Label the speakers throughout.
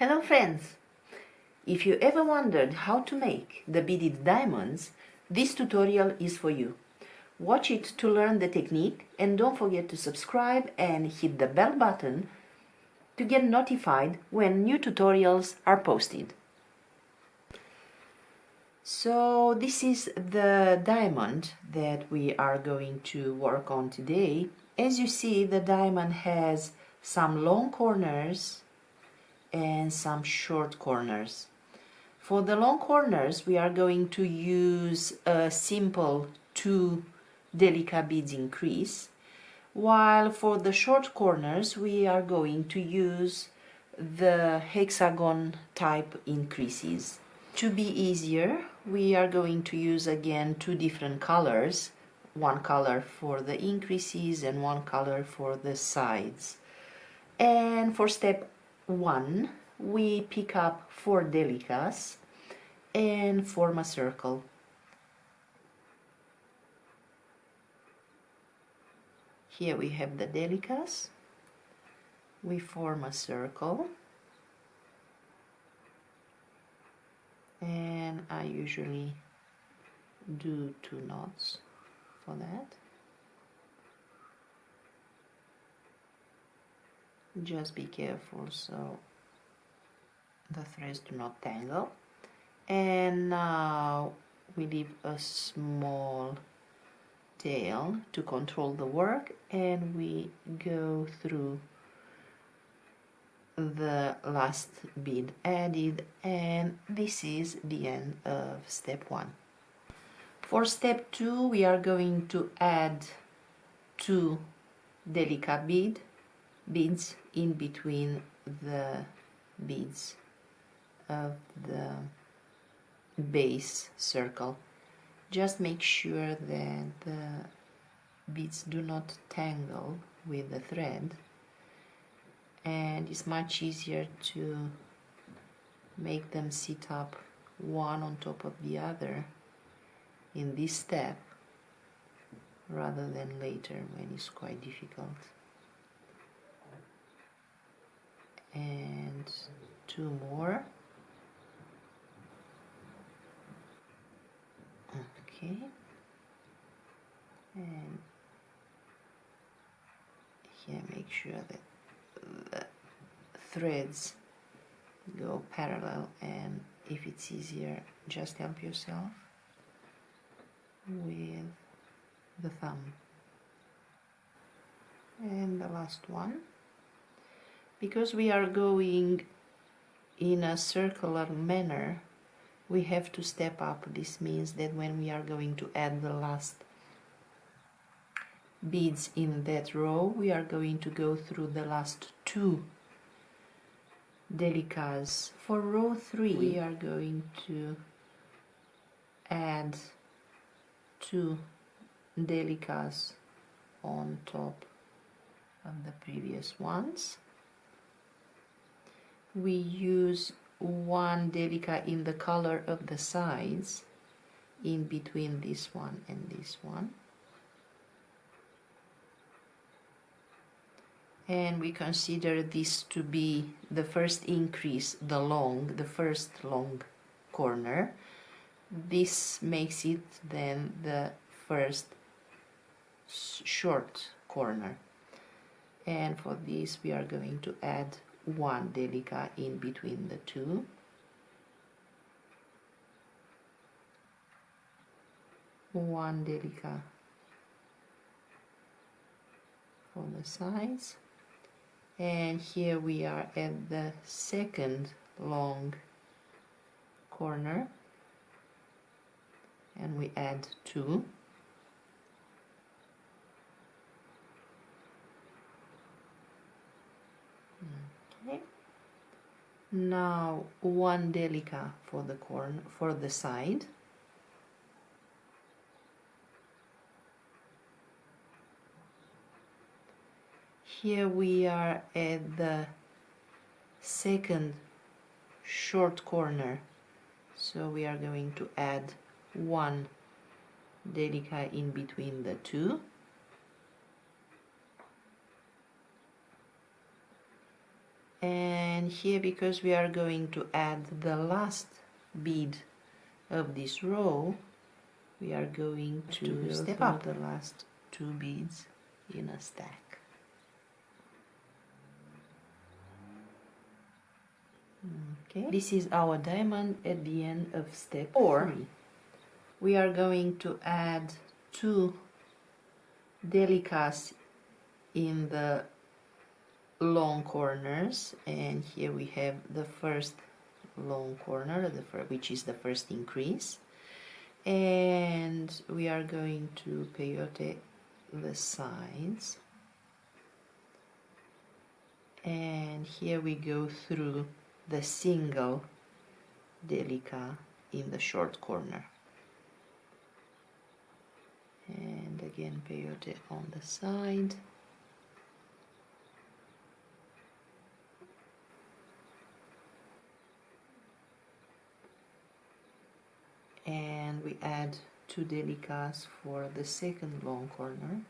Speaker 1: Hello friends! If you ever wondered how to make the beaded diamonds, this tutorial is for you. Watch it to learn the technique and don't forget to subscribe and hit the bell button to get notified when new tutorials are posted. So this is the diamond that we are going to work on today. As you see, the diamond has some long corners and some short corners. For the long corners we are going to use a simple 2 Delica beads increase, while for the short corners we are going to use the hexagon type increases. To be easier, we are going to use again two different colors, one color for the increases and one color for the sides. And for step 1 we pick up 4 Delicas and form a circle. Here we have the Delicas, we form a circle, and I usually do 2 knots for that. Just be careful so the threads do not tangle. And now we leave a small tail to control the work, and we go through the last bead added, and this is the end of step 1. For step 2 we are going to add 2 Delica beads in between the beads of the base circle. Just make sure that the beads do not tangle with the thread, and it's much easier to make them sit up one on top of the other in this step rather than later when it's quite difficult. And 2 more. Okay, and here make sure that the threads go parallel, and if it's easier just help yourself with the thumb. And the last one, because we are going in a circular manner, we have to step up. This means that when we are going to add the last beads in that row, we are going to go through the last 2 Delicas. For row 3 we are going to add 2 Delicas on top of the previous ones. We use 1 Delica in the color of the sides in between this one and this one, and we consider this to be the first increase, the first long corner. This makes it then the first short corner, and for this we are going to add 1 Delica in between the 2, one Delica for the sides, and here we are at the second long corner, and we add 2. Okay. Now 1 Delica for the corner, for the side, here we are at the second short corner, so we are going to add 1 Delica in between the 2, And here, because we are going to add the last bead of this row, we are going to step up the last 2 beads in a stack. Okay, this is our diamond at the end of step 4. We are going to add 2 Delicas in the long corners, and here we have the first long corner, which is the first increase, and we are going to peyote the sides, and here we go through the single Delica in the short corner, and again peyote on the side. And we add 2 Delicas for the second long corner.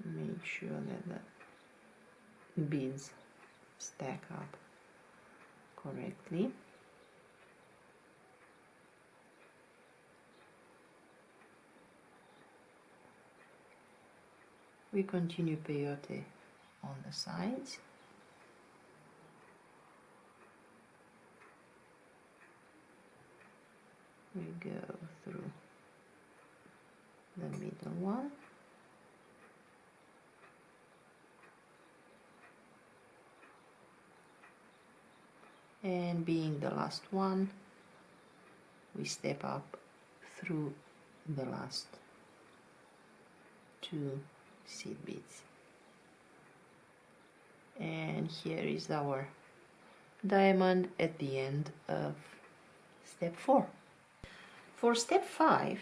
Speaker 1: Make sure that the beads stack up correctly. We continue peyote on the sides. We go through the middle one. And being the last one, we step up through the last 2 seed beads. And here is our diamond at the end of step 4. For step 5,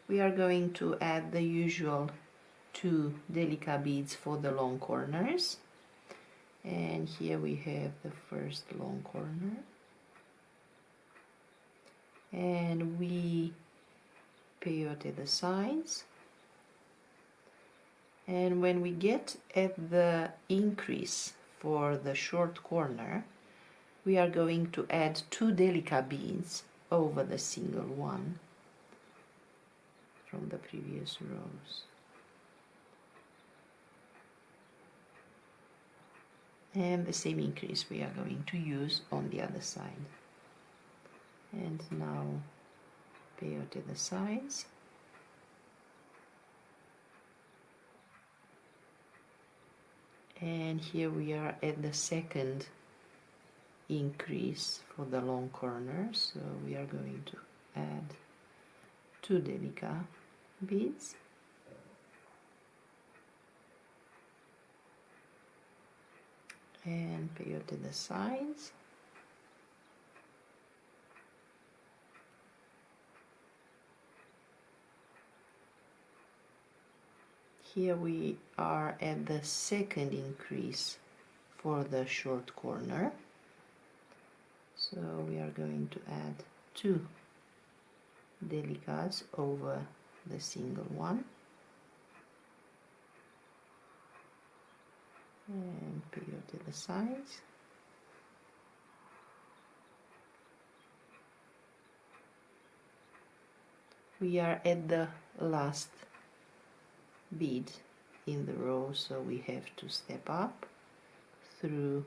Speaker 1: we are going to add the usual 2 Delica beads for the long corners. And here we have the first long corner, and we peyote the sides, and when we get at the increase for the short corner, we are going to add 2 Delica beads over the single one from the previous rows. And the same increase we are going to use on the other side. And now peyote the sides. And here we are at the second increase for the long corner, so we are going to add 2 Delica beads. And peyote the sides. Here we are at the second increase for the short corner, so we are going to add 2 Delicas over the single one. And peyote the sides. We are at the last bead in the row, so we have to step up through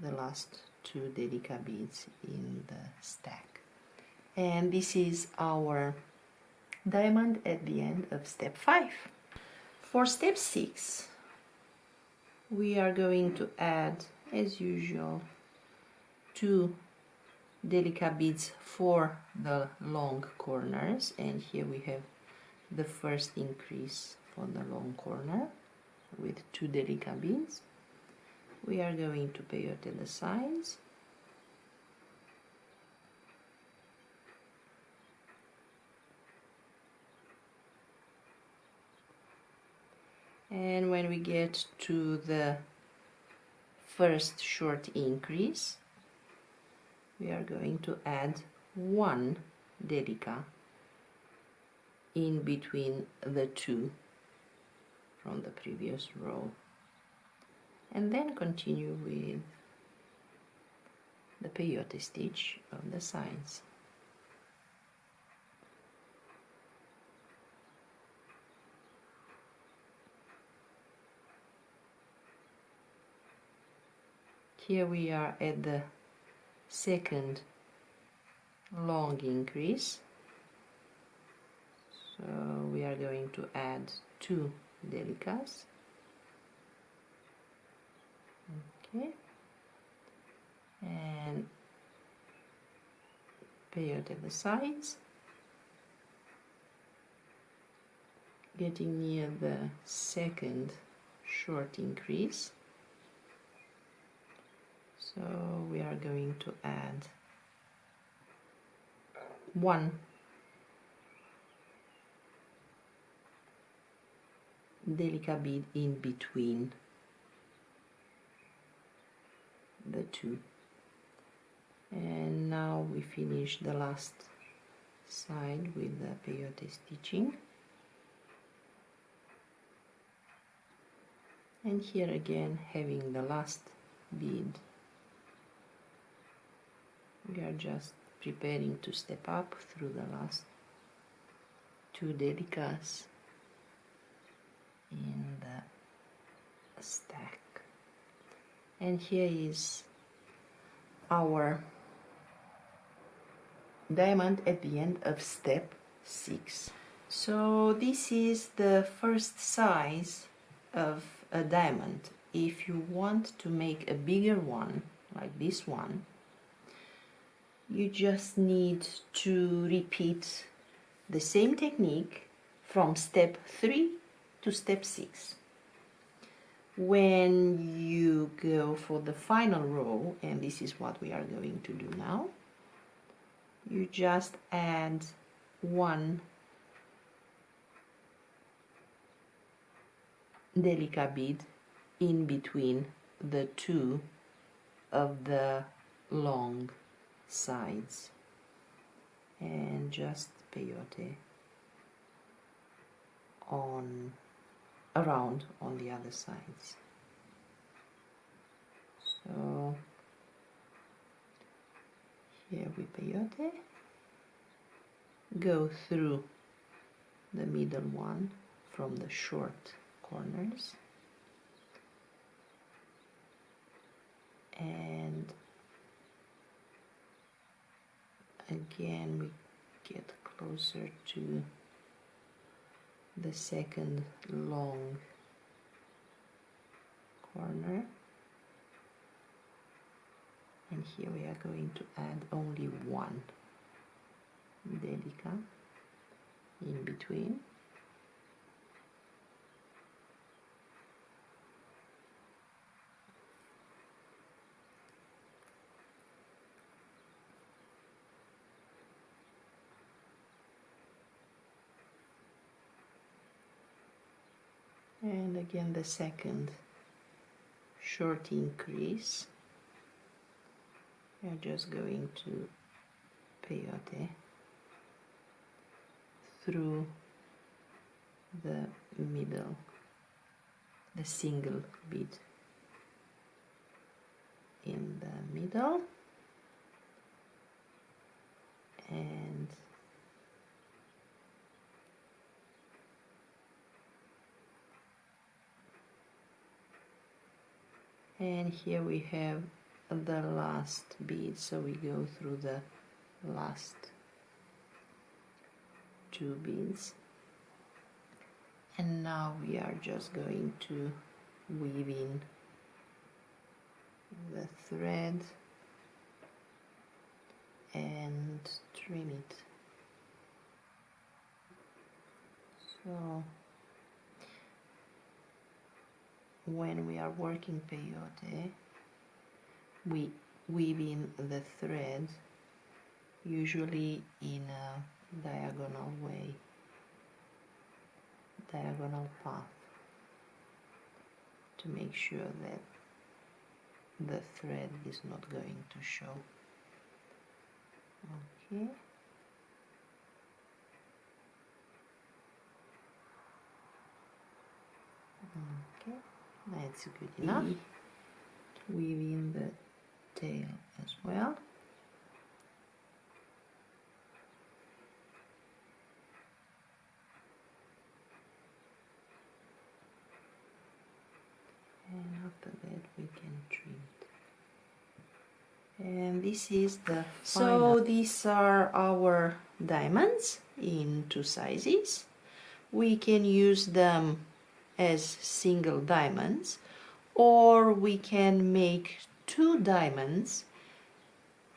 Speaker 1: the last 2 Delica beads in the stack. And this is our diamond at the end of step 5. For step 6, we are going to add, as usual, 2 Delica beads for the long corners, and here we have the first increase for the long corner with 2 Delica beads. We are going to peyote the sides. And when we get to the first short increase, we are going to add 1 Delica in between the two from the previous row, and then continue with the peyote stitch on the sides. Here we are at the second long increase, so we are going to add 2 Delicas. Okay, and peyote at the sides, getting near the second short increase. So we are going to add 1 Delica bead in between the two, and now we finish the last side with the peyote stitching, and here again having the last bead, we are just preparing to step up through the last 2 Delicas in the stack. And here is our diamond at the end of step 6. So this is the first size of a diamond. If you want to make a bigger one, like this one, you just need to repeat the same technique from step 3 to step 6. When you go for the final row, and this is what we are going to do now, you just add 1 Delica bead in between the 2 of the long sides, and just peyote on around on the other sides. So here we peyote, go through the middle one from the short corners, and again we get closer to the second long corner, and here we are going to add only 1 Delica in between, and again the second short increase. We are just going to peyote through the middle, the single bead in the middle, and here we have the last bead, so we go through the last 2 beads, and now we are just going to weave in the thread and trim it. So when we are working peyote, we weave in the thread usually in a diagonal way, diagonal path, to make sure that the thread is not going to show. Okay. That's good enough. Weave in the tail as well. And after that we can trim it. And this is the final. So these are our diamonds in 2 sizes. We can use them as single diamonds, or we can make 2 diamonds,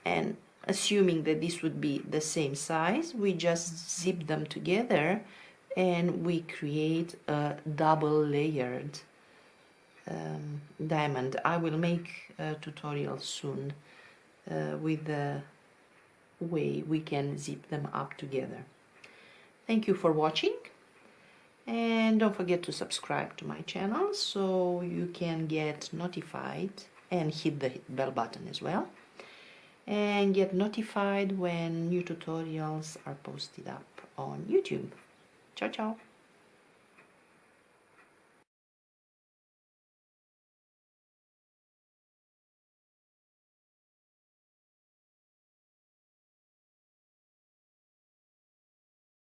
Speaker 1: and assuming that this would be the same size, we just zip them together and we create a double layered diamond. I will make a tutorial soon with the way we can zip them up together. Thank you for watching, and don't forget to subscribe to my channel so you can get notified, and hit the bell button as well, and get notified when new tutorials are posted up on YouTube. Ciao ciao!